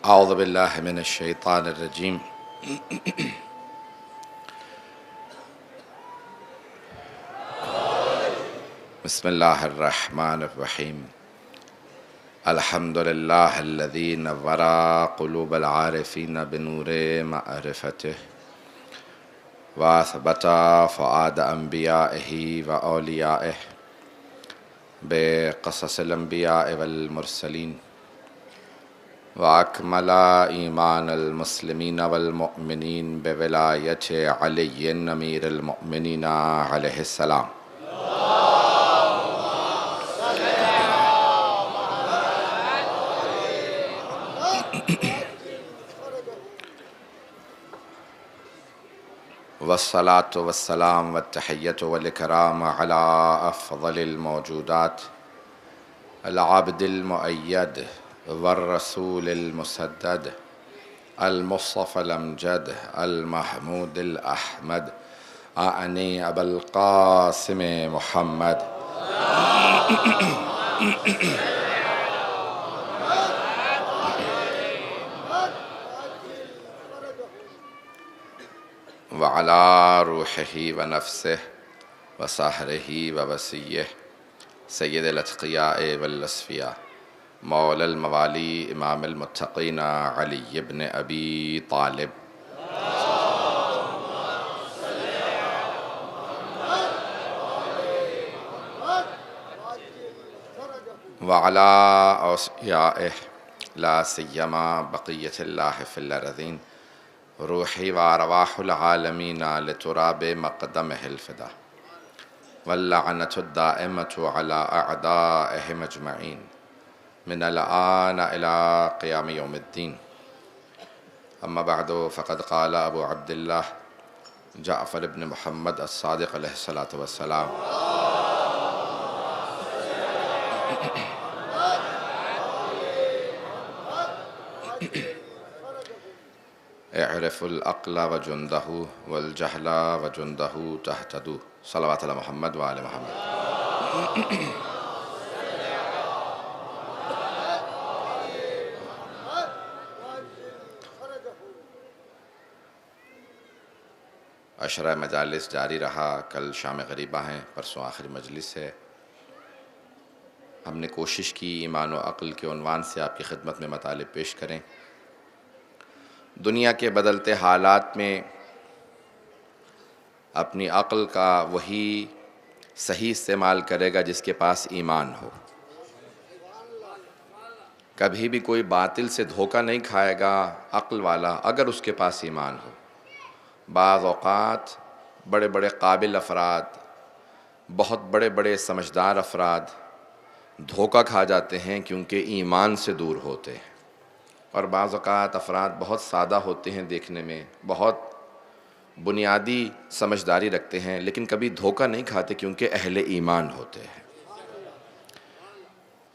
اعوذ باللہ من الشیطان الرجیم بسم اللہ الرحمن الرحیم الحمد للہ الذی نور قلوب العارفین بنور معرفتہ واثبت فؤاد انبیائہ و اولیائہ بقصص الانبیاء والمرسلین وأكمل إيمان المسلمين والمؤمنين بولاية علي أمير المؤمنين عليه السلام والصلاة والسلام والتحية والإكرام على أفضل الموجودات العبد المؤيد والرسول المسدد المصطفى الأمجد المحمود الأحمد أعني أبا القاسم محمد وعلى روحه ونفسه وصهره ووسيه سيد الأتقياء والأصفياء مولا الموالی امام المتقین علی بن ابی طالب وعلی اوصیائہ لا سیما بقیت اللہ فی الارضین روحی و ارواح العالمین لتراب مقدمہ الفدا واللعنة الدائمة على أعدائهم أجمعين من الآن إلى قيام يوم الدين أما بعد فقد قال أبو عبد الله جعفر بن محمد الصادق عليه الصلاة والسلام اعرف العقل وجنده والجهل وجنده تهتدوا صلوات على محمد وآل محمد عشرہ مجالس جاری رہا، کل شام غریبہ ہیں، پرسوں آخری مجلس ہے۔ ہم نے کوشش کی ایمان و عقل کے عنوان سے آپ کی خدمت میں مطالب پیش کریں۔ دنیا کے بدلتے حالات میں اپنی عقل کا وہی صحیح استعمال کرے گا جس کے پاس ایمان ہو۔ کبھی بھی کوئی باطل سے دھوکہ نہیں کھائے گا عقل والا اگر اس کے پاس ایمان ہو۔ بعض اوقات بڑے بڑے قابل افراد، بہت بڑے بڑے سمجھدار افراد دھوکہ کھا جاتے ہیں کیونکہ ایمان سے دور ہوتے ہیں، اور بعض اوقات افراد بہت سادہ ہوتے ہیں، دیکھنے میں بہت بنیادی سمجھداری رکھتے ہیں لیکن کبھی دھوکہ نہیں کھاتے کیونکہ اہل ایمان ہوتے ہیں۔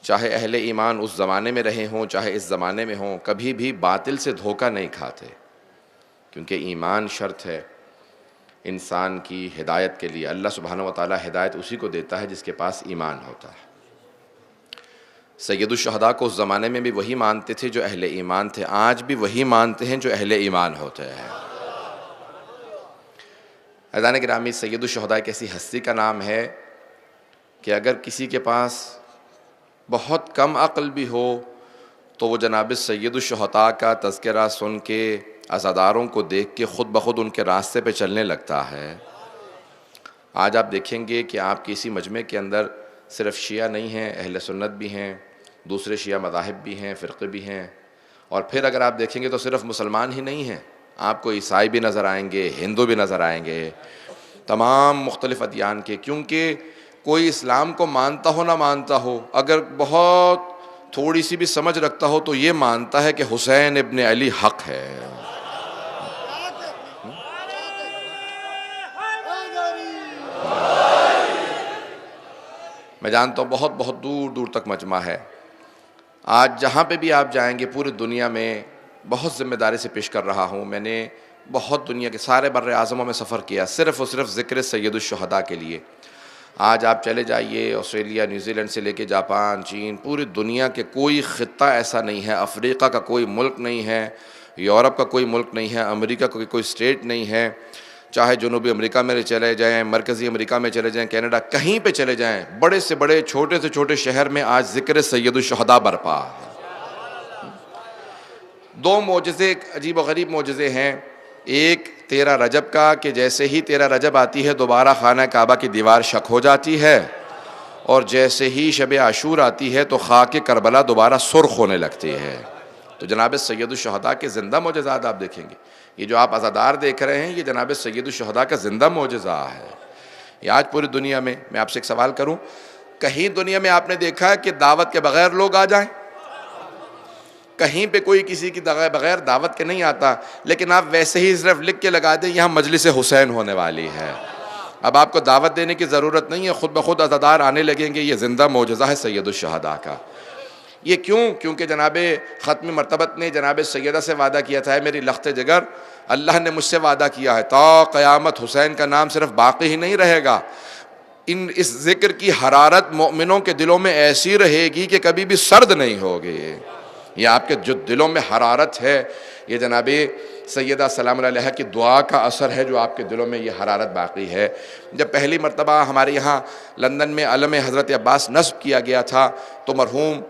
چاہے اہل ایمان اس زمانے میں رہے ہوں چاہے اس زمانے میں ہوں، کبھی بھی باطل سے دھوکہ نہیں کھاتے کیونکہ ایمان شرط ہے انسان کی ہدایت کے لیے۔ اللہ سبحانہ وتعالی ہدایت اسی کو دیتا ہے جس کے پاس ایمان ہوتا ہے۔ سید الشہداء کو اس زمانے میں بھی وہی مانتے تھے جو اہل ایمان تھے، آج بھی وہی مانتے ہیں جو اہل ایمان ہوتے ہیں۔ عزیزان گرامی، سید الشہداء ایک ایسی ہستی کا نام ہے کہ اگر کسی کے پاس بہت کم عقل بھی ہو تو وہ جناب سید الشہداء کا تذکرہ سن کے، عزاداروں کو دیکھ کے خود بخود ان کے راستے پہ چلنے لگتا ہے۔ آج آپ دیکھیں گے کہ آپ کی اسی مجمع کے اندر صرف شیعہ نہیں ہیں، اہل سنت بھی ہیں، دوسرے شیعہ مذاہب بھی ہیں، فرقے بھی ہیں، اور پھر اگر آپ دیکھیں گے تو صرف مسلمان ہی نہیں ہیں، آپ کو عیسائی بھی نظر آئیں گے، ہندو بھی نظر آئیں گے، تمام مختلف ادیان کے، کیونکہ کوئی اسلام کو مانتا ہو نہ مانتا ہو، اگر بہت تھوڑی سی بھی سمجھ رکھتا ہو تو یہ مانتا ہے کہ حسین ابن علی حق ہے۔ میں جانتا ہوں بہت بہت دور دور تک مجمع ہے، آج جہاں پہ بھی آپ جائیں گے پوری دنیا میں، بہت ذمہ داری سے پیش کر رہا ہوں، میں نے بہت دنیا کے سارے بر اعظموں میں سفر کیا صرف اور صرف ذکر سید الشہداء کے لیے۔ آج آپ چلے جائیے آسٹریلیا، نیوزی لینڈ سے لے کے جاپان، چین، پوری دنیا کے کوئی خطہ ایسا نہیں ہے، افریقہ کا کوئی ملک نہیں ہے، یورپ کا کوئی ملک نہیں ہے، امریکہ کا کوئی اسٹیٹ نہیں ہے، چاہے جنوبی امریکہ میں چلے جائیں، مرکزی امریکہ میں چلے جائیں، کینیڈا، کہیں پہ چلے جائیں، بڑے سے بڑے چھوٹے سے چھوٹے شہر میں آج ذکر سید الشہداء برپا ہے۔ دو معجزے عجیب و غریب معجزے ہیں، ایک 13 رجب کا کہ جیسے ہی 13 رجب آتی ہے دوبارہ خانہ کعبہ کی دیوار شق ہو جاتی ہے، اور جیسے ہی شب عاشور آتی ہے تو خاک کربلا دوبارہ سرخ ہونے لگتی ہے۔ تو جناب سید الشہداء کے زندہ معجزات آپ دیکھیں گے، یہ جو آپ عزادار دیکھ رہے ہیں یہ جناب سید الشہداء کا زندہ معجزہ ہے۔ یہ آج پوری دنیا میں آپ سے ایک سوال کروں، کہیں دنیا میں آپ نے دیکھا ہے کہ دعوت کے بغیر لوگ آ جائیں؟ کہیں پہ کوئی کسی کی بغیر دعوت کے نہیں آتا، لیکن آپ ویسے ہی صرف لکھ کے لگا دیں یہاں مجلس حسین ہونے والی ہے، اب آپ کو دعوت دینے کی ضرورت نہیں ہے، خود بخود عزادار آنے لگیں گے۔ یہ زندہ معجزہ ہے سید الشہداء کا۔ یہ کیونکہ جناب ختم مرتبت نے جناب سیدہ سے وعدہ کیا تھا، ہے میری لخت جگر، اللہ نے مجھ سے وعدہ کیا ہے تا قیامت حسین کا نام صرف باقی ہی نہیں رہے گا، اس ذکر کی حرارت مومنوں کے دلوں میں ایسی رہے گی کہ کبھی بھی سرد نہیں ہوگی۔ یہ آپ کے جو دلوں میں حرارت ہے، یہ جناب سیدہ سلام اللہ علیہا کی دعا کا اثر ہے جو آپ کے دلوں میں یہ حرارت باقی ہے۔ جب پہلی مرتبہ ہمارے یہاں لندن میں علم حضرت عباس نصب کیا گیا تھا تو مرحوم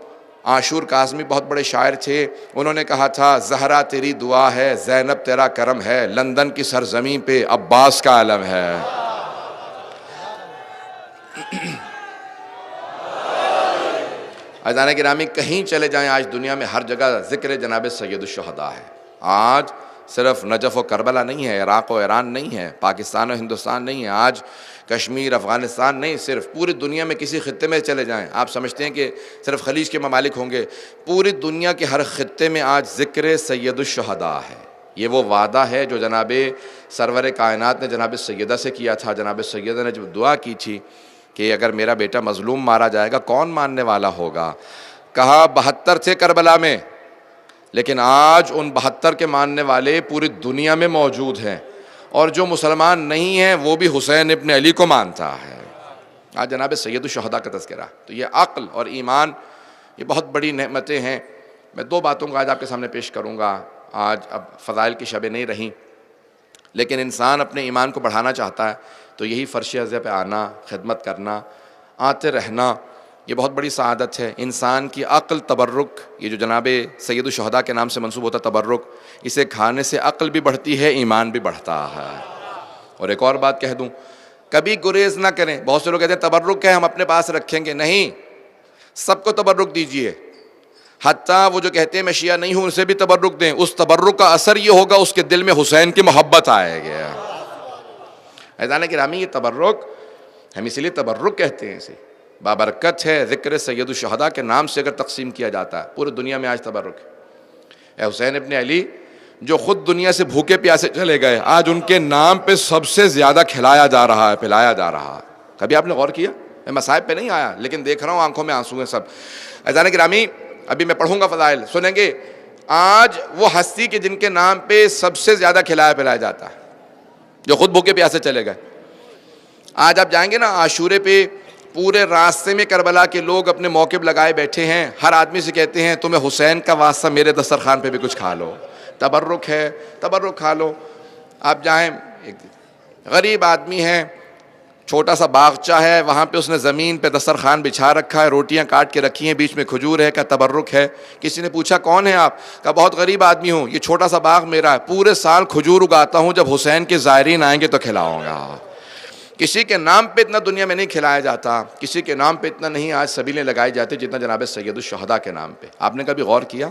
عاشور کاظمی بہت بڑے شاعر تھے، انہوں نے کہا تھا زہرا تیری دعا ہے، زینب تیرا کرم ہے، لندن کی سرزمین پہ عباس کا علم ہے۔ عزیزان گرامی، کہیں چلے جائیں آج دنیا میں ہر جگہ ذکر جناب سید الشہداء ہے۔ آج صرف نجف و کربلا نہیں ہے، عراق و ایران نہیں ہے، پاکستان و ہندوستان نہیں ہے، آج کشمیر، افغانستان نہیں، صرف پوری دنیا میں کسی خطے میں چلے جائیں، آپ سمجھتے ہیں کہ صرف خلیج کے ممالک ہوں گے، پوری دنیا کے ہر خطے میں آج ذکر سید الشہداء ہے۔ یہ وہ وعدہ ہے جو جناب سرور کائنات نے جناب سیدہ سے کیا تھا۔ جناب سیدہ نے جب دعا کی تھی کہ اگر میرا بیٹا مظلوم مارا جائے گا کون ماننے والا ہوگا، کہا 72 تھے کربلا میں، لیکن آج ان 72 کے ماننے والے پوری دنیا میں موجود ہیں، اور جو مسلمان نہیں ہیں وہ بھی حسین ابن علی کو مانتا ہے۔ آج جناب سید الشہداء کا تذکرہ، تو یہ عقل اور ایمان یہ بہت بڑی نعمتیں ہیں۔ میں دو باتوں کو آج آپ کے سامنے پیش کروں گا۔ آج اب فضائل کی شبیں نہیں رہیں، لیکن انسان اپنے ایمان کو بڑھانا چاہتا ہے تو یہی فرش عزیز پہ آنا، خدمت کرنا، آتے رہنا، یہ بہت بڑی سعادت ہے۔ انسان کی عقل تبرک، یہ جو جناب سید الشہداء کے نام سے منسوب ہوتا تبرک، اسے کھانے سے عقل بھی بڑھتی ہے، ایمان بھی بڑھتا ہے۔ اور ایک اور بات کہہ دوں، کبھی گریز نہ کریں۔ بہت سے لوگ کہتے ہیں تبرک ہے ہم اپنے پاس رکھیں گے، نہیں، سب کو تبرک دیجئے، حتیٰ وہ جو کہتے ہیں میں شیعہ نہیں ہوں اسے بھی تبرک دیں، اس تبرک کا اثر یہ ہوگا اس کے دل میں حسین کی محبت آئے گی۔ عزیزان گرامی، یہ تبرک ہم اسی لیے تبرک کہتے ہیں، اسے بابرکت ہے، ذکر سید الشہداء کے نام سے اگر تقسیم کیا جاتا ہے پورے دنیا میں آج تبرک ہے۔ اے حسین ابن علی جو خود دنیا سے بھوکے پیاسے چلے گئے، آج ان کے نام پہ سب سے زیادہ کھلایا جا رہا ہے، پلایا جا رہا ہے۔ کبھی آپ نے غور کیا؟ میں مصائب پہ نہیں آیا لیکن دیکھ رہا ہوں آنکھوں میں آنسو ہیں سب۔ عزیزان گرامی، ابھی میں پڑھوں گا فضائل، سنیں گے۔ آج وہ ہستی کے جن کے نام پہ سب سے زیادہ کھلایا پلایا جاتا ہے، جو خود بھوکے پیاسے چلے گئے، آج آپ جائیں گے نا عاشورے پہ، پورے راستے میں کربلا کے لوگ اپنے موقف لگائے بیٹھے ہیں، ہر آدمی سے کہتے ہیں تمہیں حسین کا واسطہ میرے دسترخوان پہ بھی کچھ کھا لو، تبرک ہے، تبرک کھا لو۔ آپ جائیں، ایک غریب آدمی ہے، چھوٹا سا باغچہ ہے، وہاں پہ اس نے زمین پہ دسترخوان بچھا رکھا ہے، روٹیاں کاٹ کے رکھی ہیں، بیچ میں کھجور ہے، کا تبرک ہے۔ کسی نے پوچھا کون ہے آپ؟ کہا بہت غریب آدمی ہوں، یہ چھوٹا سا باغ میرا ہے، پورے سال کھجور اگاتا ہوں، جب حسین کے زائرین آئیں گے تو کھلاؤں گا۔ کسی کے نام پہ اتنا دنیا میں نہیں کھلایا جاتا، کسی کے نام پہ اتنا نہیں آج سبیلیں لگائی جاتی جتنا جناب سید الشہداء کے نام پہ۔ آپ نے کبھی غور کیا؟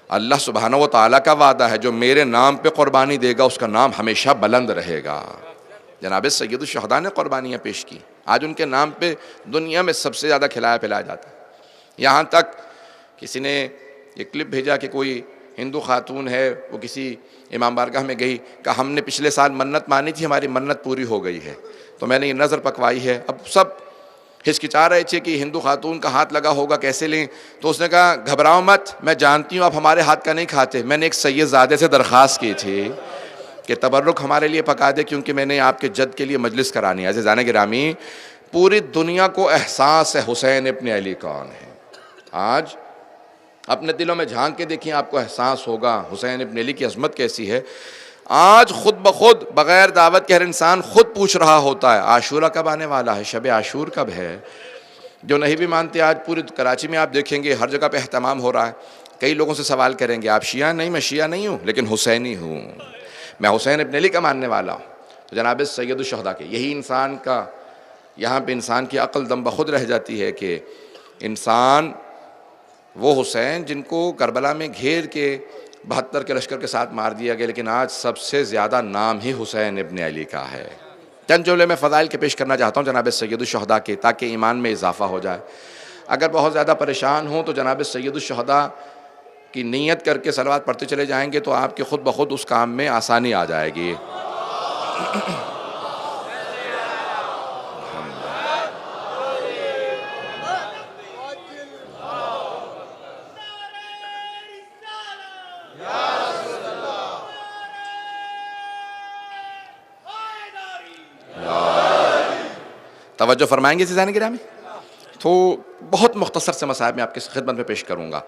اللہ سبحانہ و تعالیٰ کا وعدہ ہے جو میرے نام پہ قربانی دے گا اس کا نام ہمیشہ بلند رہے گا۔ جناب سید الشہداء نے قربانیاں پیش کی، آج ان کے نام پہ دنیا میں سب سے زیادہ کھلایا پلایا جاتا ہے۔ یہاں تک کسی نے ایک کلپ بھیجا کہ کوئی ہندو خاتون ہے، وہ کسی امام بارگاہ میں گئی، کہا ہم نے پچھلے سال منت مانی تھی، ہماری منت پوری ہو گئی ہے، تو میں نے یہ نظر پکوائی ہے۔ اب سب ہچکچا رہے تھے کہ ہندو خاتون کا ہاتھ لگا ہوگا کیسے لیں، تو اس نے کہا گھبراؤ مت، میں جانتی ہوں آپ ہمارے ہاتھ کا نہیں کھاتے، میں نے ایک سید زادے سے درخواست کی تھی کہ تبرک ہمارے لیے پکا دے، کیونکہ میں نے آپ کے جد کے لیے مجلس کرانی ہے۔ عزیزان گرامی، پوری دنیا کو احساس ہے حسین ابن علی کون ہے۔ آج اپنے دلوں میں جھانک کے دیکھیں، آپ کو احساس ہوگا حسین ابن علی کی عظمت کیسی ہے۔ آج خود بخود بغیر دعوت کے ہر انسان خود پوچھ رہا ہوتا ہے عاشورہ کب آنے والا ہے، شب عاشور کب ہے۔ جو نہیں بھی مانتے، آج پوری کراچی میں آپ دیکھیں گے ہر جگہ پہ اہتمام ہو رہا ہے۔ کئی لوگوں سے سوال کریں گے آپ شیعہ؟ نہیں، میں شیعہ نہیں ہوں لیکن حسینی ہوں، میں حسین ابن علی کا ماننے والا ہوں۔ تو جناب سید الشہداء کے یہی انسان کا، یہاں پہ انسان کی عقل دم بخود رہ جاتی ہے کہ انسان وہ حسین جن کو کربلا میں گھیر کے 72 کے لشکر کے ساتھ مار دیا گیا، لیکن آج سب سے زیادہ نام ہی حسین ابن علی کا ہے۔ چند جملے میں فضائل کے پیش کرنا چاہتا ہوں جناب سید الشہداء کے، تاکہ ایمان میں اضافہ ہو جائے۔ اگر بہت زیادہ پریشان ہوں تو جناب سید الشہداء کی نیت کر کے صلوات پڑھتے چلے جائیں گے تو آپ کے خود بخود اس کام میں آسانی آ جائے گی۔ توجہ فرمائیں گے عزیزان گرامی؟ تو بہت مختصر سے مسائل میں آپ کی خدمت میں پیش کروں گا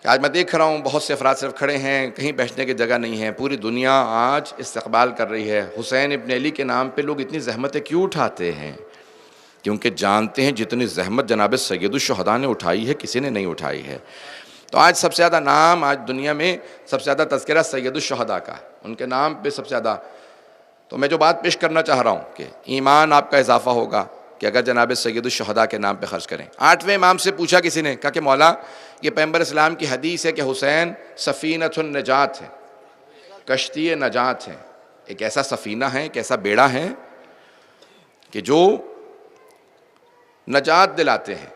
کہ آج میں دیکھ رہا ہوں بہت سے افراد صرف کھڑے ہیں، کہیں بیٹھنے کی جگہ نہیں ہے، پوری دنیا آج استقبال کر رہی ہے۔ حسین ابن علی کے نام پہ لوگ اتنی زحمتیں کیوں اٹھاتے ہیں؟ کیونکہ جانتے ہیں جتنی زحمت جناب سید الشہداء نے اٹھائی ہے کسی نے نہیں اٹھائی ہے۔ تو آج سب سے زیادہ نام، آج دنیا میں سب سے زیادہ تذکرہ سید الشہداء کا ہے، ان کے نام پہ سب سے زیادہ۔ تو میں جو بات پیش کرنا چاہ رہا ہوں کہ ایمان آپ کا اضافہ ہوگا کہ اگر جناب سید الشہداء کے نام پہ خرچ کریں۔ 8ویں امام سے پوچھا کسی نے، کہا کہ مولا یہ پیغمبر اسلام کی حدیث ہے کہ حسین سفینۃ النجات ہے، کشتی نجات ہے، ایک ایسا سفینہ ہے، ایک ایسا بیڑا ہے کہ جو نجات دلاتے ہیں۔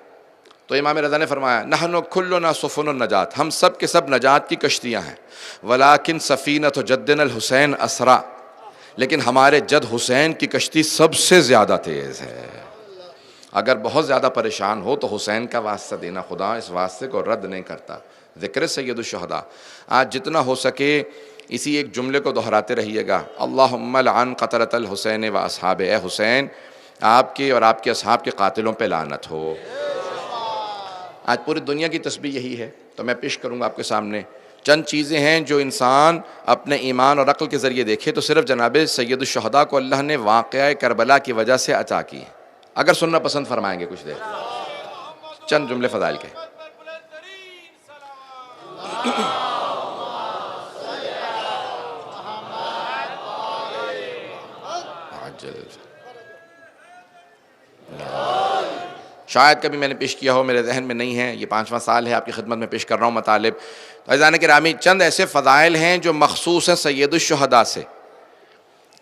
تو امام رضا نے فرمایا نحن کلنا سفن النجات، ہم سب کے سب نجات کی کشتیاں ہیں، ولیکن سفینۃ جدنا الحسین اسرا، لیکن ہمارے جد حسین کی کشتی سب سے زیادہ تیز ہے۔ اگر بہت زیادہ پریشان ہو تو حسین کا واسطہ دینا، خدا اس واسطے کو رد نہیں کرتا۔ ذکر سید الشہداء آج جتنا ہو سکے اسی ایک جملے کو دہراتے رہیے گا، اللہم لعن قتلۃ الحسین و اصحابہ، اے حسین آپ کے اور آپ کے اصحاب کے قاتلوں پہ لعنت ہو۔ آج پوری دنیا کی تسبیح یہی ہے۔ تو میں پیش کروں گا آپ کے سامنے چند چیزیں ہیں جو انسان اپنے ایمان اور عقل کے ذریعے دیکھے تو صرف جناب سید الشہداء کو اللہ نے واقعہ کربلا کی وجہ سے عطا کی۔ اگر سننا پسند فرمائیں گے کچھ دیر، چند جملے فضائل کے۔ شاید کبھی میں نے پیش کیا ہو، میرے ذہن میں نہیں ہے، یہ 5واں سال ہے آپ کی خدمت میں پیش کر رہا ہوں مطالب۔ تو عزیزان گرامی چند ایسے فضائل ہیں جو مخصوص ہیں سید الشہداء سے۔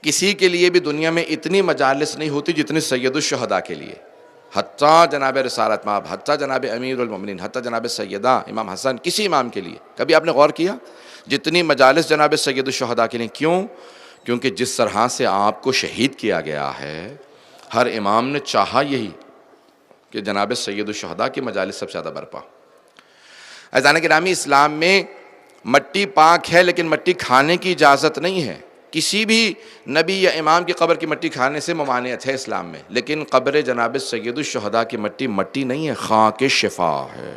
کسی کے لیے بھی دنیا میں اتنی مجالس نہیں ہوتی جتنی سید الشہداء کے لیے، حتیٰ جناب رسالت مآب، حتیٰ جناب امیر المومنین، حتیٰ جناب سیدہ امام حسن، کسی امام کے لیے کبھی آپ نے غور کیا جتنی مجالس جناب سید الشہداء کے لیے؟ کیوں؟ کیونکہ جس طرح سے آپ کو شہید کیا گیا ہے، ہر امام نے چاہا یہی کہ جناب سید الشہداء کی مجالس سب سے زیادہ برپا۔ عزیزان گرامی اسلام میں مٹی پاک ہے لیکن مٹی کھانے کی اجازت نہیں ہے۔ کسی بھی نبی یا امام کی قبر کی مٹی کھانے سے ممانعت ہے اسلام میں، لیکن قبر جناب سید الشہداء کی مٹی مٹی نہیں ہے، خاک شفا ہے۔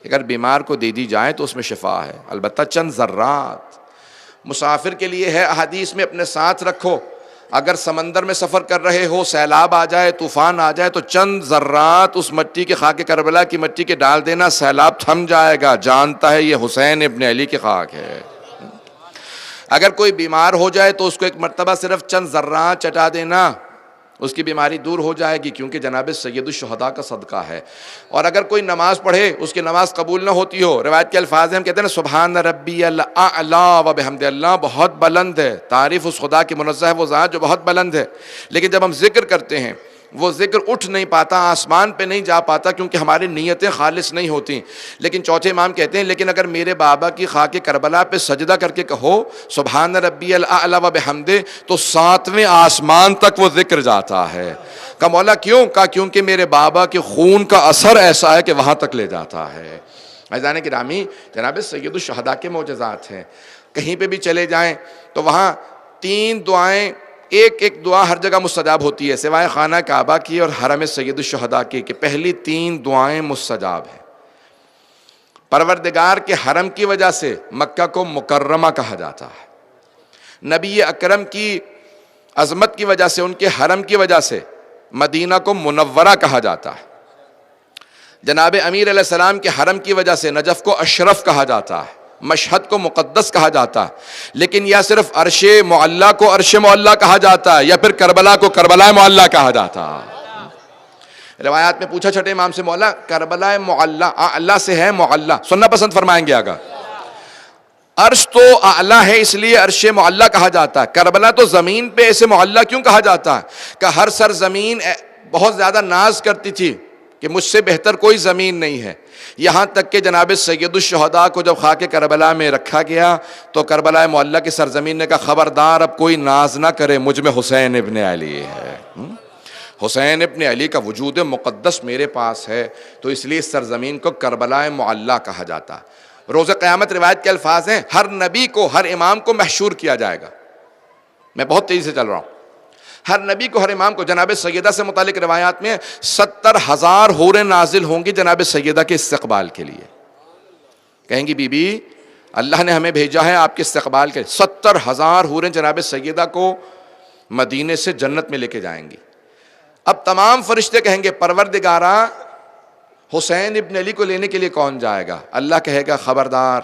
اگر بیمار کو دے دی جائے تو اس میں شفا ہے، البتہ چند ذرات۔ مسافر کے لیے ہے احادیث میں اپنے ساتھ رکھو، اگر سمندر میں سفر کر رہے ہو، سیلاب آ جائے، طوفان آ جائے تو چند ذرات اس مٹی کے خاک کربلا کی مٹی کے ڈال دینا، سیلاب تھم جائے گا، جانتا ہے یہ حسین ابن علی کی خاک ہے۔ اگر کوئی بیمار ہو جائے تو اس کو ایک مرتبہ صرف چند ذرات چٹا دینا، اس کی بیماری دور ہو جائے گی، کیونکہ جناب سید الشہداء کا صدقہ ہے۔ اور اگر کوئی نماز پڑھے اس کی نماز قبول نہ ہوتی ہو، روایت کے الفاظ ہیں، ہم کہتے ہیں نا سبحان ربی الاعلی و بحمد، اللہ بہت بلند ہے، تعریف اس خدا کی منزہ ہے وہ ذات جو بہت بلند ہے، لیکن جب ہم ذکر کرتے ہیں وہ ذکر اٹھ نہیں پاتا، آسمان پہ نہیں جا پاتا، کیونکہ ہماری نیتیں خالص نہیں ہوتی۔ لیکن چوتھے امام کہتے ہیں لیکن اگر میرے بابا کی خاک کربلا پہ سجدہ کر کے کہو سبحان ربی الاعلی و بحمدہ، تو 7ویں آسمان تک وہ ذکر جاتا ہے۔ کہا مولا کیوں؟ کہا کیونکہ میرے بابا کے خون کا اثر ایسا ہے کہ وہاں تک لے جاتا ہے۔ عزیزان گرامی جناب سید الشہداء کے معجزات ہیں، کہیں پہ بھی چلے جائیں تو وہاں 3 دعائیں ایک ایک دعا ہر جگہ مستجاب ہوتی ہے سوائے خانہ کعبہ کی اور حرم سید الشہداء کی، کہ پہلی 3 دعائیں مستجاب ہیں۔ پروردگار کے حرم کی وجہ سے مکہ کو مکرمہ کہا جاتا ہے، نبی اکرم کی عظمت کی وجہ سے، ان کے حرم کی وجہ سے مدینہ کو منورہ کہا جاتا ہے، جناب امیر علیہ السلام کے حرم کی وجہ سے نجف کو اشرف کہا جاتا ہے، مشہد کو مقدس کہا جاتا ہے۔ لیکن یا صرف عرش معلیٰ کو عرش معلیٰ کہا جاتا ہے، یا پھر کربلا کو کربلا معلیٰ کہا جاتا ہے۔ روایات میں پوچھا چھٹے امام سے، مولا کربلا معلیٰ اعلیٰ سے ہے معلیٰ، سننا پسند فرمائیں گے آگا؟ عرش تو اعلیٰ ہے اس لیے عرش معلیٰ کہا جاتا ہے، کربلا تو زمین پہ ایسے معلیٰ کیوں کہا جاتا ہے؟ کہ ہر سرزمین بہت زیادہ ناز کرتی تھی کہ مجھ سے بہتر کوئی زمین نہیں ہے، یہاں تک کہ جناب سید الشہداء کو جب خاک کربلا میں رکھا گیا تو کربلا معلیٰ کی سرزمین نے کہا خبردار اب کوئی ناز نہ کرے، مجھ میں حسین ابن علی ہے، حسین ابن علی کا وجود مقدس میرے پاس ہے، تو اس لیے اس سرزمین کو کربلا معلیٰ کہا جاتا ہے۔ روز قیامت روایت کے الفاظ ہیں، ہر نبی کو ہر امام کو محشور کیا جائے گا۔ میں بہت تیزی سے چل رہا ہوں۔ ہر نبی کو ہر امام کو، جناب سیدہ سے متعلق روایات میں 70,000 حوریں نازل ہوں گی جناب سیدہ کے استقبال کے لیے، کہیں گی بی بی اللہ نے ہمیں بھیجا ہے آپ کے استقبال کے، 70,000 حوریں جناب سیدہ کو مدینے سے جنت میں لے کے جائیں گی۔ اب تمام فرشتے کہیں گے پروردگارا حسین ابن علی کو لینے کے لیے کون جائے گا؟ اللہ کہے گا خبردار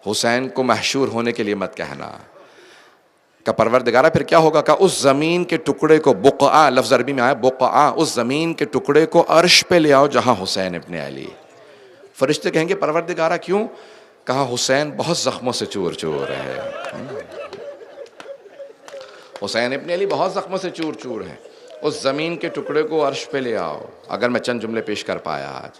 حسین کو محشور ہونے کے لیے مت کہنا۔ کہ پروردگارہ پھر کیا ہوگا؟ کہ اس زمین کے ٹکڑے کو، بقعہ لفظ عربی میں آیا بقعہ، اس زمین کے ٹکڑے کو عرش پہ لے آؤ جہاں حسین ابن علی۔ فرشتے کہیں گے پروردگارہ کیوں؟ کہا حسین بہت زخموں سے چور چور ہے، حسین ابن علی بہت زخموں سے چور چور ہے، اس زمین کے ٹکڑے کو عرش پہ لے آؤ۔ اگر میں چند جملے پیش کر پایا آج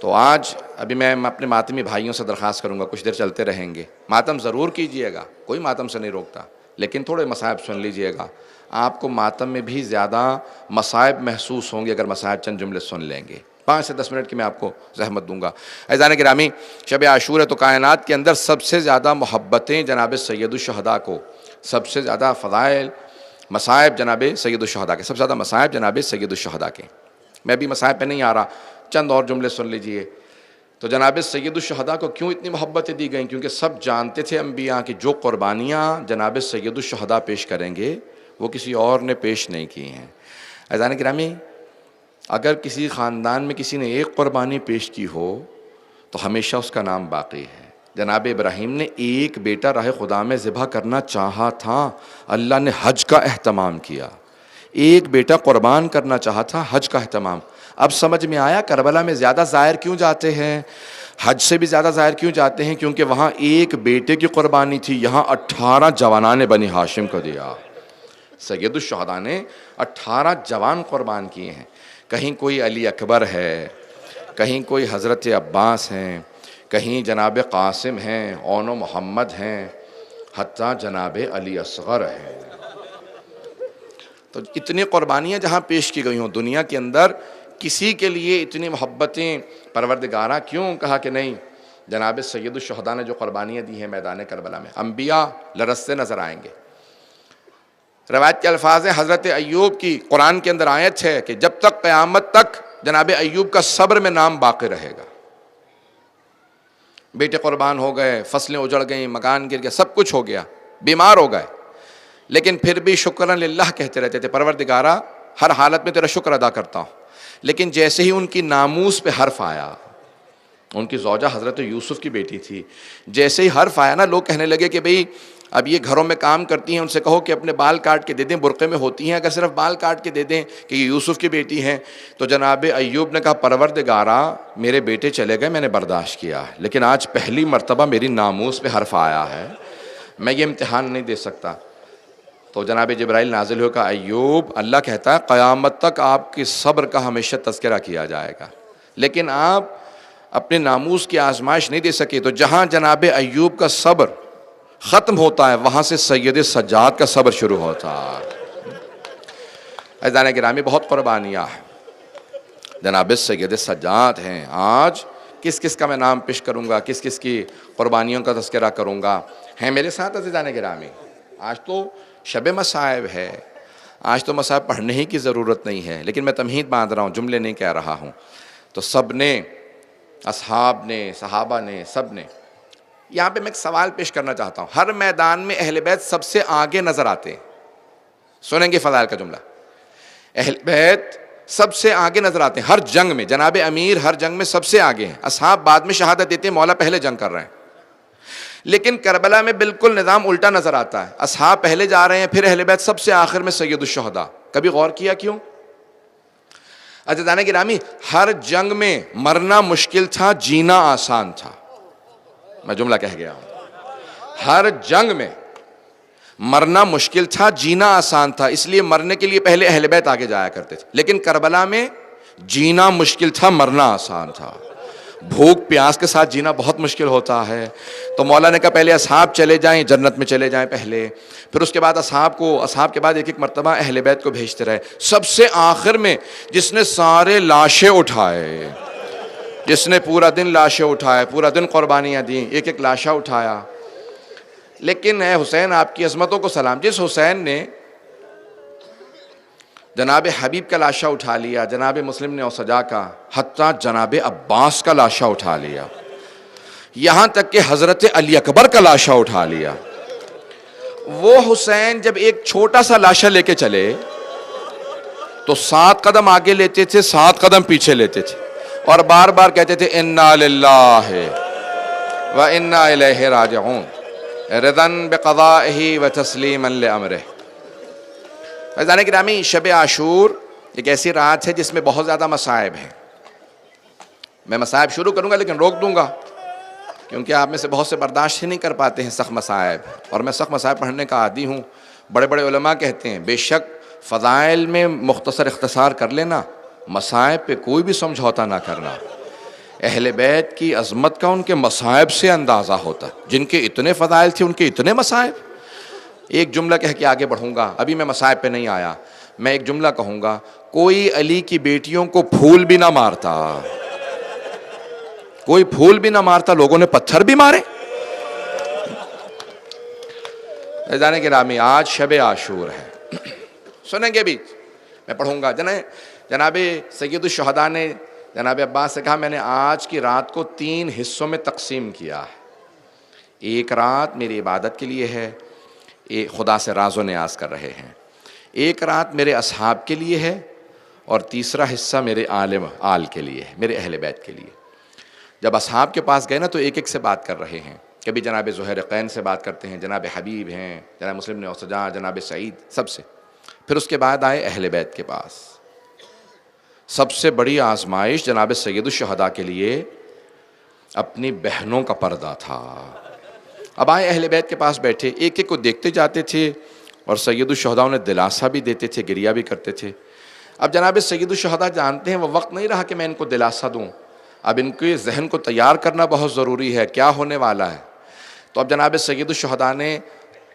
تو آج ابھی میں اپنے ماتمی بھائیوں سے درخواست کروں گا، کچھ دیر چلتے رہیں گے، ماتم ضرور کیجئے گا، کوئی ماتم سے نہیں روکتا، لیکن تھوڑے مصائب سن لیجئے گا، آپ کو ماتم میں بھی زیادہ مصائب محسوس ہوں گے اگر مصائب چند جملے سن لیں گے۔ 5 سے 10 منٹ کی میں آپ کو زحمت دوں گا۔ عزیزان گرامی، شب عاشور ہے تو کائنات کے اندر سب سے زیادہ محبتیں جناب سید الشہداء کو، سب سے زیادہ فضائل مصائب جناب سید الشہداء کے، سب سے زیادہ مصائب جناب سید الشہداء کے۔ میں بھی مصائب پہ نہیں آ رہا، چند اور جملے سن لیجئے۔ تو جناب سید الشہداء کو کیوں اتنی محبتیں دی گئیں؟ کیونکہ سب جانتے تھے انبیاء کہ جو قربانیاں جناب سید الشہداء پیش کریں گے وہ کسی اور نے پیش نہیں کی ہیں۔ عزیزان گرامی، اگر کسی خاندان میں کسی نے ایک قربانی پیش کی ہو تو ہمیشہ اس کا نام باقی ہے۔ جناب ابراہیم نے ایک بیٹا راہ خدا میں ذبح کرنا چاہا تھا، اللہ نے حج کا اہتمام کیا۔ ایک بیٹا قربان کرنا چاہا تھا، حج کا اہتمام۔ اب سمجھ میں آیا کربلا میں زیادہ زائر کیوں جاتے ہیں، حج سے بھی زیادہ زائر کیوں جاتے ہیں؟ کیونکہ وہاں ایک بیٹے کی قربانی تھی، یہاں 18 جوانان بنی ہاشم کو دیا۔ سید الشہداء نے 18 جوان قربان کیے ہیں، کہیں کوئی علی اکبر ہے، کہیں کوئی حضرت عباس ہیں، کہیں جناب قاسم ہیں، اون و محمد ہیں، حتیٰ جناب علی اصغر ہیں۔ تو اتنی قربانیاں جہاں پیش کی گئی ہوں دنیا کے اندر، کسی کے لیے اتنی محبتیں پروردگارہ کیوں؟ کہا کہ نہیں، جناب سید الشہداء نے جو قربانیاں دی ہیں میدان کربلا میں، انبیاء لرزتے نظر آئیں گے۔ روایت کے الفاظ ہیں، حضرت ایوب کی قرآن کے اندر آیت ہے کہ جب تک قیامت تک جناب ایوب کا صبر میں نام باقی رہے گا۔ بیٹے قربان ہو گئے، فصلیں اجڑ گئیں، مکان گر گیا، سب کچھ ہو گیا، بیمار ہو گئے، لیکن پھر بھی شکرا للہ کہتے رہتے تھے، پروردگارہ ہر حالت میں تیرا شکر ادا کرتا ہوں۔ لیکن جیسے ہی ان کی ناموس پہ حرف آیا، ان کی زوجہ حضرت یوسف کی بیٹی تھی، جیسے ہی حرف آیا نا، لوگ کہنے لگے کہ بھئی اب یہ گھروں میں کام کرتی ہیں، ان سے کہو کہ اپنے بال کاٹ کے دے دیں، برقعے میں ہوتی ہیں، اگر صرف بال کاٹ کے دے دیں کہ یہ یوسف کی بیٹی ہیں۔ تو جناب ایوب نے کہا پروردگارہ میرے بیٹے چلے گئے، میں نے برداشت کیا، لیکن آج پہلی مرتبہ میری ناموس پہ حرف آیا ہے، میں یہ امتحان نہیں دے سکتا۔ تو جناب جبرائیل نازل ہو کہا ایوب، اللہ کہتا ہے قیامت تک آپ کے صبر کا ہمیشہ تذکرہ کیا جائے گا، لیکن آپ اپنے ناموس کی آزمائش نہیں دے سکے۔ تو جہاں جناب ایوب کا صبر ختم ہوتا ہے وہاں سے سید سجاد کا صبر شروع ہوتا ہے۔ عزیزان گرامی، بہت قربانیاں جناب سید سجاد ہیں۔ آج کس کس کا میں نام پیش کروں گا، کس کس کی قربانیوں کا تذکرہ کروں گا، ہیں میرے ساتھ عزیزان گرامی؟ آج تو شب مصائب ہے. آج تو مصائب پڑھنے ہی کی ضرورت نہیں ہے، لیکن میں تمہید باندھ رہا ہوں، جملے نہیں کہہ رہا ہوں. تو سب نے، اصحاب نے، صحابہ نے، سب نے. یہاں پہ میں ایک سوال پیش کرنا چاہتا ہوں. ہر میدان میں اہل بیت سب سے آگے نظر آتے ہیں. سنیں گے فضائل کا جملہ. اہل بیت سب سے آگے نظر آتے ہیں ہر جنگ میں. جناب امیر ہر جنگ میں سب سے آگے ہیں. اصحاب بعد میں شہادت دیتے ہیں، مولا پہلے جنگ کر رہے ہیں. لیکن کربلا میں بالکل نظام الٹا نظر آتا ہے. اصحاب پہلے جا رہے ہیں، پھر اہل بیت سب سے آخر میں سید الشہداء. کبھی غور کیا کیوں؟ عزیزان گرامی، ہر جنگ میں مرنا مشکل تھا، جینا آسان تھا. میں جملہ کہہ گیا ہوں. ہر جنگ میں مرنا مشکل تھا، جینا آسان تھا، اس لیے مرنے کے لیے پہلے اہل بیت آگے جایا کرتے تھے. لیکن کربلا میں جینا مشکل تھا، مرنا آسان تھا. بھوک پیاس کے ساتھ جینا بہت مشکل ہوتا ہے. تو مولا نے کہا پہلے اصحاب چلے جائیں، جنت میں چلے جائیں پہلے، پھر اس کے بعد اصحاب کے بعد ایک ایک مرتبہ اہل بیت کو بھیجتے رہے. سب سے آخر میں جس نے سارے لاشیں اٹھائے، جس نے پورا دن لاشیں اٹھائے، پورا دن قربانیاں دیں، ایک ایک لاشا اٹھایا. لیکن اے حسین، آپ کی عظمتوں کو سلام. جس حسین نے جناب حبیب کا لاشا اٹھا لیا، جناب مسلم نے اوسجا کا، حتیٰ جناب عباس کا لاشا اٹھا لیا، یہاں تک کہ حضرت علی اکبر کا لاشا اٹھا لیا. وہ حسین جب ایک چھوٹا سا لاشا لے کے چلے تو 7 قدم آگے لیتے تھے، 7 قدم پیچھے لیتے تھے، اور بار بار کہتے تھے انا للہ و انا الیہ راجعون، رضا بقضائہ و تسلیما لامرہ. عزیزان گرامی، شب عاشور ایک ایسی رات ہے جس میں بہت زیادہ مصائب ہیں. میں مصائب شروع کروں گا لیکن روک دوں گا، کیونکہ آپ میں سے بہت سے برداشت ہی نہیں کر پاتے ہیں سخت مصائب، اور میں سخت مصائب پڑھنے کا عادی ہوں. بڑے بڑے علماء کہتے ہیں بے شک فضائل میں مختصر اختصار کر لینا، مصائب پہ کوئی بھی سمجھوتا نہ کرنا. اہل بیت کی عظمت کا ان کے مصائب سے اندازہ ہوتا. جن کے اتنے فضائل تھے ان کے اتنے مصائب. ایک جملہ کہہ کے آگے بڑھوں گا، ابھی میں مصائب پہ نہیں آیا. میں ایک جملہ کہوں گا، کوئی علی کی بیٹیوں کو پھول بھی نہ مارتا، کوئی پھول بھی نہ مارتا، لوگوں نے پتھر بھی مارے. عزیزان گرامی، آج شب عاشور ہے. سنیں گے بھی، میں پڑھوں گا. جناب سید الشہداء نے جناب عباس سے کہا میں نے آج کی رات کو 3 حصوں میں تقسیم کیا ہے. ایک رات میری عبادت کے لیے ہے، خدا سے راز و نیاز کر رہے ہیں. ایک رات میرے اصحاب کے لیے ہے، اور تیسرا حصہ میرے آل کے لیے ہے، میرے اہل بیت کے لیے. جب اصحاب کے پاس گئے نا تو ایک ایک سے بات کر رہے ہیں. کبھی جناب زہیرقین سے بات کرتے ہیں، جناب حبیب ہیں، جناب مسلم نے اوسجا، جناب سعید، سب سے. پھر اس کے بعد آئے اہل بیت کے پاس. سب سے بڑی آزمائش جناب سید الشہداء کے لیے اپنی بہنوں کا پردہ تھا. اب آئے اہل بیت کے پاس بیٹھے، ایک ایک کو دیکھتے جاتے تھے، اور سید الشہداء انہیں دلاسا بھی دیتے تھے، گریہ بھی کرتے تھے. اب جناب سید الشہداء جانتے ہیں وہ وقت نہیں رہا کہ میں ان کو دلاسا دوں. اب ان کے ذہن کو تیار کرنا بہت ضروری ہے، کیا ہونے والا ہے. تو اب جناب سید الشہداء نے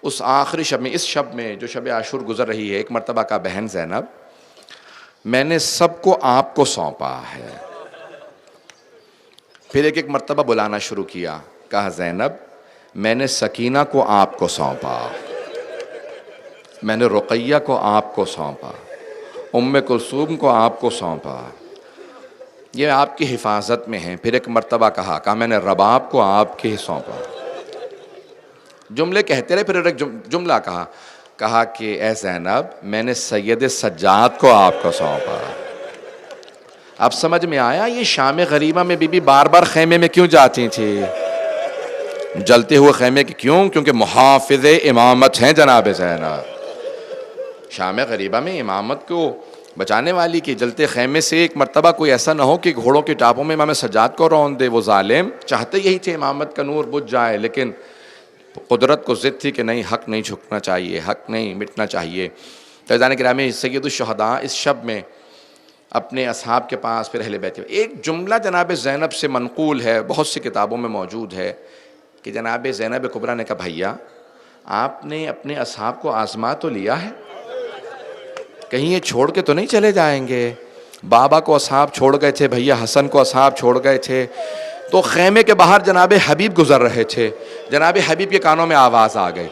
اس آخری شب میں، اس شب میں جو شب عاشور گزر رہی ہے، ایک مرتبہ کہا بہن زینب، میں نے سب کو آپ کو سونپا ہے. پھر ایک ایک مرتبہ بلانا شروع کیا. کہا زینب، میں نے سکینہ کو آپ کو سونپا، میں نے رقیہ کو آپ کو سونپا، ام کلثوم کو آپ کو سونپا، یہ آپ کی حفاظت میں ہیں. پھر ایک مرتبہ کہا میں نے رباب کو آپ کے سونپا. جملے کہتے رہے. پھر ایک جملہ کہا کہ اے زینب، میں نے سید سجاد کو آپ کو سونپا. اب سمجھ میں آیا یہ شام غریبہ میں بی بی بار بار خیمے میں کیوں جاتی تھی، جلتے ہوئے خیمے کی کیوں؟ کیونکہ محافظ امامت ہیں جناب زینب. شام غریبہ میں امامت کو بچانے والی کی جلتے خیمے سے ایک مرتبہ کوئی ایسا نہ ہو کہ گھوڑوں کی ٹاپوں میں امام سجاد کو رون دے. وہ ظالم چاہتے یہی تھے امامت کا نور بجھ جائے، لیکن قدرت کو ضد تھی کہ نہیں، حق نہیں جھکنا چاہیے، حق نہیں مٹنا چاہیے. تو عزیزان گرامی، سید الشہداء اس شب میں اپنے اصحاب کے پاس، پھر اہل بیت. ایک جملہ جناب زینب سے منقول ہے، بہت سی کتابوں میں موجود ہے، کہ جناب زینب کبریٰ نے کہا بھیا آپ نے اپنے اصحاب کو آزما تو لیا ہے، کہیں یہ چھوڑ کے تو نہیں چلے جائیں گے. بابا کو اصحاب چھوڑ گئے تھے، بھیا حسن کو اصحاب چھوڑ گئے تھے. تو خیمے کے باہر جناب حبیب گزر رہے تھے. جناب حبیب کے کانوں میں آواز آ گئی.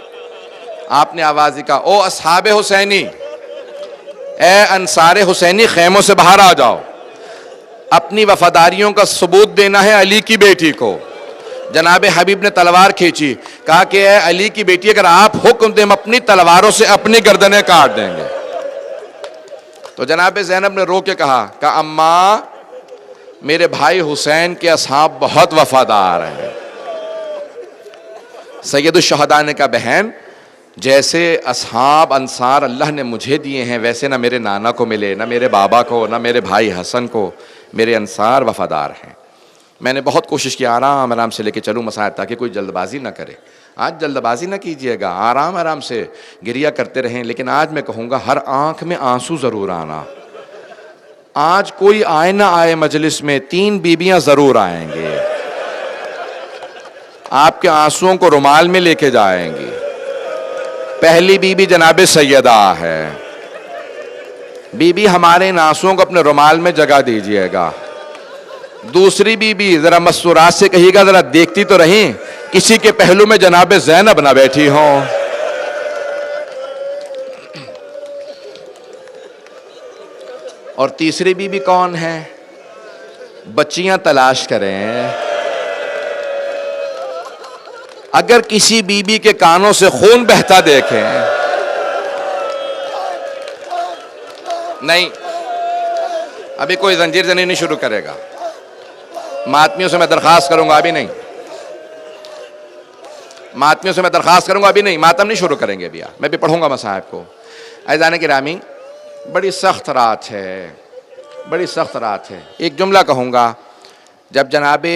آپ نے آواز دی کہا او اصحاب حسینی، اے انصار حسینی خیموں سے باہر آ جاؤ، اپنی وفاداریوں کا ثبوت دینا ہے علی کی بیٹی کو۔ جناب حبیب نے تلوار کھینچی، کہا کہ اے علی کی بیٹی اگر آپ حکم دیں ہم اپنی تلواروں سے اپنی گردنیں کاٹ دیں گے۔ تو جناب زینب نے رو کے کہا کہ اماں میرے بھائی حسین کے اصحاب بہت وفادار ہیں۔ سید الشہداء نے کہا بہن جیسے اصحاب انصار اللہ نے مجھے دیے ہیں ویسے نہ میرے نانا کو ملے، نہ میرے بابا کو، نہ میرے بھائی حسن کو، میرے انصار وفادار ہیں۔ میں نے بہت کوشش کی آرام آرام سے لے کے چلوں مسائل تاکہ کوئی جلد بازی نہ کرے۔ آج جلد بازی نہ کیجئے گا، آرام آرام سے گریہ کرتے رہیں، لیکن آج میں کہوں گا ہر آنکھ میں آنسو ضرور آنا۔ آج کوئی آئے نہ آئے مجلس میں 3 بیویاں ضرور آئیں گے، آپ کے آنسوؤں کو رومال میں لے کے جائیں گی۔ پہلی بیوی جناب سیدہ ہے، بیوی ہمارے ان آنسوؤں کو اپنے رومال میں جگہ دیجئے گا۔ دوسری بیوی ذرا مسورات سے کہیے گا ذرا دیکھتی تو رہیں کسی کے پہلو میں جناب زینب نہ بیٹھی ہوں۔ اور تیسری بیوی کون ہے؟ بچیاں تلاش کریں، اگر کسی بیوی کے کانوں سے خون بہتا دیکھیں، نہیں ابھی کوئی زنجیر زنی نہیں شروع کرے گا، ماتمیوں سے میں درخواست کروں گا ابھی نہیں، ماتمیوں سے میں درخواست کروں گا ابھی نہیں، ماتم نہیں شروع کریں گے ابھی، میں بھی پڑھوں گا مصاحب کو۔ عزیزان گرامی بڑی سخت رات ہے، بڑی سخت رات ہے۔ ایک جملہ کہوں گا، جب جناب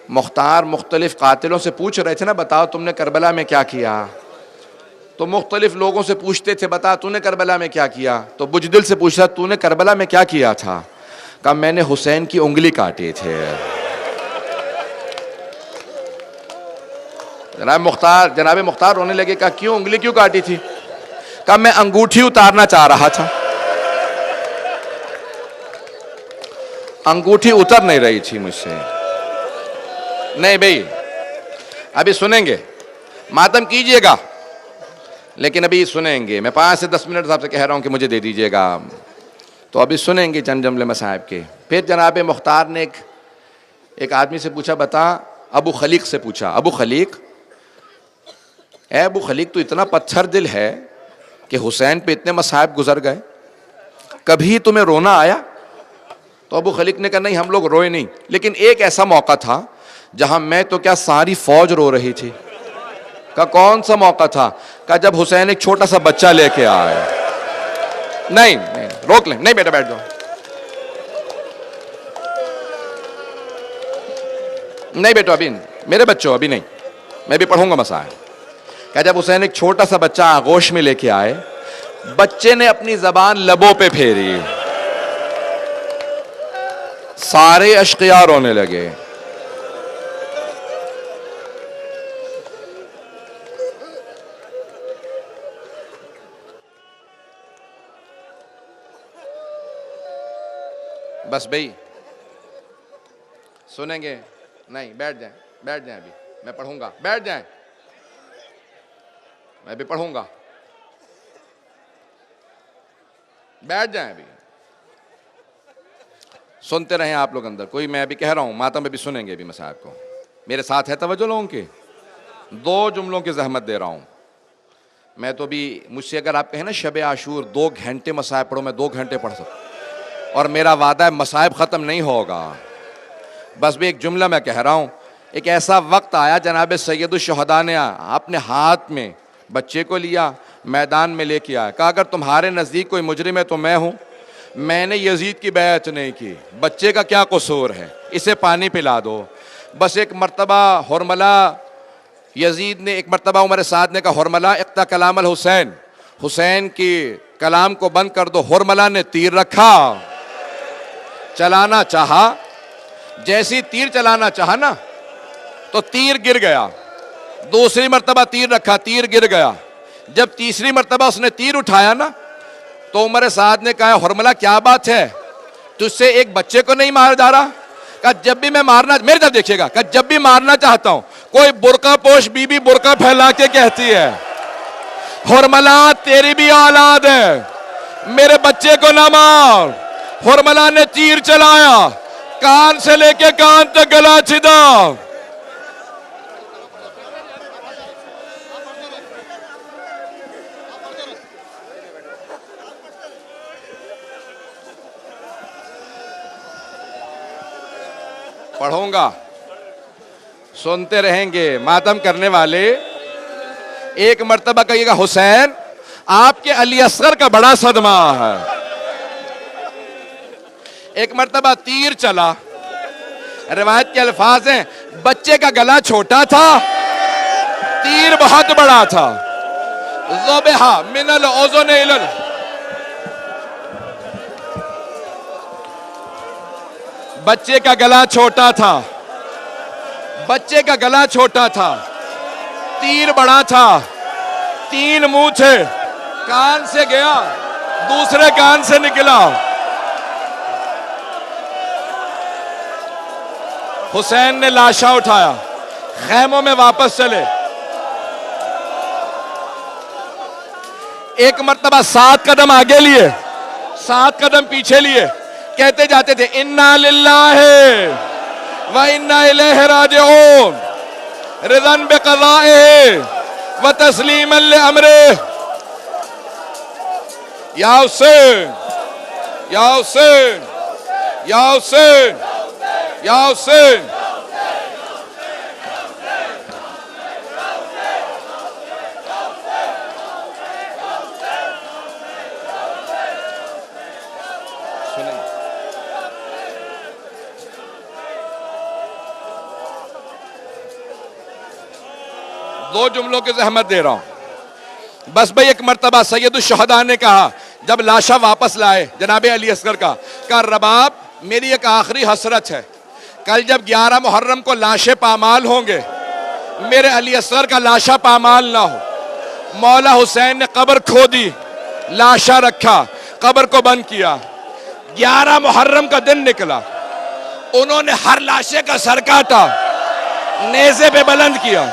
مختار مختلف قاتلوں سے پوچھ رہے تھے نا بتاؤ تم نے کربلا میں کیا کیا، تو مختلف لوگوں سے پوچھتے تھے بتا تو نے کربلا میں کیا کیا، تو بجدل سے پوچھا تو نے کربلا میں کیا کیا تھا، کہا میں نے حسین کی انگلی کاٹی تھے۔ جناب مختار رونے لگے، کہا کیوں انگلی کیوں کاٹی تھی، کہا میں انگوٹھی اتارنا چاہ رہا تھا، انگوٹھی اتر نہیں رہی تھی مجھ سے۔ نہیں بھئی ابھی سنیں گے، ماتم کیجئے گا لیکن ابھی سنیں گے، میں 5 سے 10 منٹ صاحب سے کہہ رہا ہوں کہ مجھے دے دیجئے گا، تو ابھی سنیں گے چند جملے مصاحب کے۔ پھر جناب مختار نے ایک آدمی سے پوچھا بتا، ابو خلیق سے پوچھا، ابو خلیق اے ابو خلیق تو اتنا پتھر دل ہے کہ حسین پہ اتنے مصائب گزر گئے، کبھی تمہیں رونا آیا؟ تو ابو خلیق نے کہا نہیں ہم لوگ روئے نہیں، لیکن ایک ایسا موقع تھا جہاں میں تو کیا ساری فوج رو رہی تھی۔ کہا کون سا موقع تھا؟ کہا جب حسین ایک چھوٹا سا بچہ لے کے آئے۔ نہیں روک لیں، نہیں بیٹا بیٹھ جاؤ، نہیں بیٹو ابھی میرے بچوں ابھی نہیں، میں بھی پڑھوں گا مسائل۔ کہا جب حسین ایک چھوٹا سا بچہ آغوش میں لے کے آئے، بچے نے اپنی زبان لبوں پہ پھیری، سارے اشقیاء رونے لگے۔ بس بھئی سنیں گے؟ نہیں بیٹھ جائیں، بیٹھ جائیں ابھی میں پڑھوں گا، بیٹھ جائیں میں بھی پڑھوں گا، بیٹھ جائیں ابھی سنتے رہیں آپ لوگ اندر، کوئی میں ابھی کہہ رہا ہوں ماتم میں بھی سنیں گے ابھی مصاحب کو، میرے ساتھ ہے توجہ لوگوں کے؟ 2 جملوں کی زحمت دے رہا ہوں میں تو بھی، مجھ سے اگر آپ کہیں نا شب عاشور 2 گھنٹے مصاحب پڑھو، میں 2 گھنٹے پڑھ سکتا ہوں، اور میرا وعدہ ہے مصائب ختم نہیں ہوگا۔ بس بھی ایک جملہ میں کہہ رہا ہوں، ایک ایسا وقت آیا جناب سید الشہداء نے اپنے ہاتھ میں بچے کو لیا، میدان میں لے کے آیا، کہا اگر تمہارے نزدیک کوئی مجرم ہے تو میں ہوں، میں نے یزید کی بیعت نہیں کی، بچے کا کیا قصور ہے، اسے پانی پلا دو۔ بس ایک مرتبہ حرملہ یزید نے، ایک مرتبہ عمر سعد نے کہا حرملہ اقطع کلام الحسین، حسین کی کلام کو بند کر دو۔ حرملہ نے تیر رکھا، چلانا چاہا، جیسی تیر چلانا چاہا نا تو تیر گر گیا، دوسری مرتبہ تیر رکھا، تیر گر گیا، جب تیسری مرتبہ اس نے تیر اٹھایا نا تو عمر سعد نے کہا حرملہ کیا بات ہے، تجھ سے ایک بچے کو نہیں مارا جا رہا؟ کہا جب بھی میں مارنا، میری طرف دیکھیے گا، کہا جب بھی مارنا چاہتا ہوں کوئی برقع پوش بی بی برقع پھیلا کے کہتی ہے حرملا تیری بھی اولاد ہے، میرے بچے کو نہ مار۔ حرملا نے تیر چلایا، کان سے لے کے کان تک گلا چھدا۔ پڑھوں گا، سنتے رہیں گے ماتم کرنے والے۔ ایک مرتبہ کہیے گا حسین آپ کے علی اصغر کا بڑا صدمہ ہے۔ ایک مرتبہ تیر چلا، روایت کے الفاظ ہیں بچے کا گلا چھوٹا تھا، تیر بہت بڑا تھا۔ ذبح من الاذن الى بچے کا گلا چھوٹا تھا، بچے کا گلا چھوٹا تھا، تیر بڑا تھا، 3 منہ تھے، کان سے گیا دوسرے کان سے نکلا۔ حسین نے لاشا اٹھایا، خیموں میں واپس چلے۔ ایک مرتبہ 7 قدم آگے لیے، 7 قدم پیچھے لیے، کہتے جاتے تھے انا للہ و انا الیہ راجعون، رضا بقضائہ و تسلیما لامرہ۔ یا حسین یا حسین یا حسین یا حسین۔ دو جملوں کی زحمت دے رہا ہوں بس بھئی۔ ایک مرتبہ سید الشہداء نے کہا جب لاشا واپس لائے جناب علی اصغر کا، کہا رباب میری ایک آخری حسرت ہے، کل جب 11 محرم کو لاشیں پامال ہوں گے میرے علی اصغر کا لاشا پامال نہ ہو۔ مولا حسین نے قبر کھودی، لاشا رکھا، قبر کو بند کیا۔ 11 محرم کا دن نکلا، انہوں نے ہر لاشے کا سر کاٹا، نیزے پہ بلند کیا۔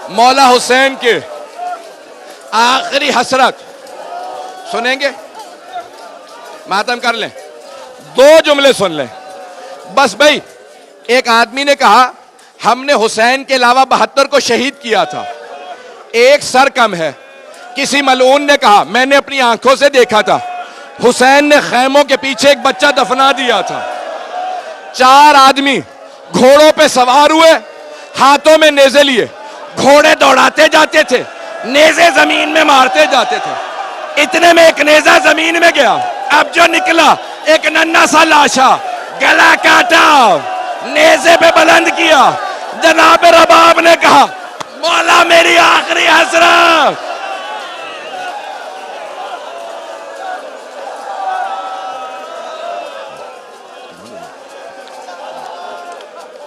مولا حسین کے آخری حسرت سنیں گے، ماتم کر لیں، 2 جملے سن لیں بس بھائی۔ ایک آدمی نے کہا ہم نے حسین کے علاوہ 72 کو شہید کیا تھا، ایک سر کم ہے۔ کسی ملعون نے کہا میں نے اپنی آنکھوں سے دیکھا تھا، حسین نے خیموں کے پیچھے ایک بچہ دفنا دیا تھا۔ 4 آدمی گھوڑوں پہ سوار ہوئے، ہاتھوں میں نیزے لیے، گھوڑے دوڑاتے جاتے تھے، نیزے زمین میں مارتے جاتے تھے۔ اتنے میں ایک نیزہ زمین میں گیا، اب جو نکلا ایک ننھا سا لاشا، گلا کاٹا، نیزے پہ بلند کیا۔ جناب رباب نے کہا مولا میری آخری حسرت۔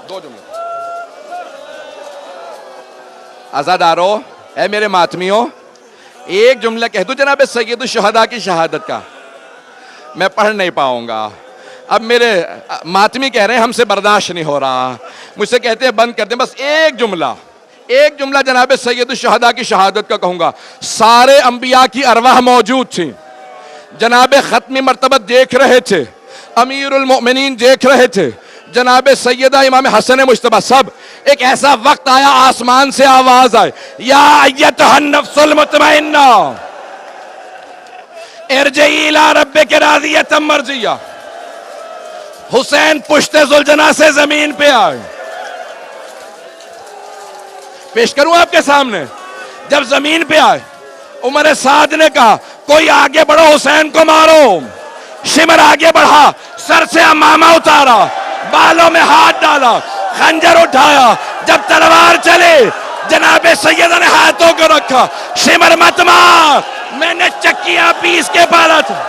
دو جملے عزادارو، اے میرے ماتمیوں، ایک جملہ کہہ دوں جناب سید الشہداء کی شہادت کا، میں پڑھ نہیں پاؤں گا۔ اب میرے ماتمی کہہ رہے ہیں ہم سے برداشت نہیں ہو رہا، مجھ سے کہتے ہیں بند کر دیں، بس ایک جملہ جناب سید الشہداء کی شہادت کا کہوں گا۔ سارے انبیاء کی ارواح موجود تھیں، جناب ختمی مرتبت دیکھ رہے تھے، امیر المؤمنین دیکھ رہے تھے، جناب سیدہ امام حسن مجتبیٰ، سب۔ ایک ایسا وقت آیا آسمان سے آواز آئے، یا ایتھا النفس المطمئنہ ارجعی الی ربک راضیۃ مرضیہ۔ حسین پشت ذوالجناح سے زمین پہ آئے، پیش کروں آپ کے سامنے۔ جب زمین پہ آئے عمر سعد نے کہا کوئی آگے بڑھو حسین کو مارو۔ شمر آگے بڑھا، سر سے امامہ اتارا، بالوں میں ہاتھ ڈالا، خنجر اٹھایا۔ جب تلوار چلے جناب سیدہ نے ہاتھوں کو رکھا، شمر مت مار، میں نے چکیاں پیس کے پالا تھا۔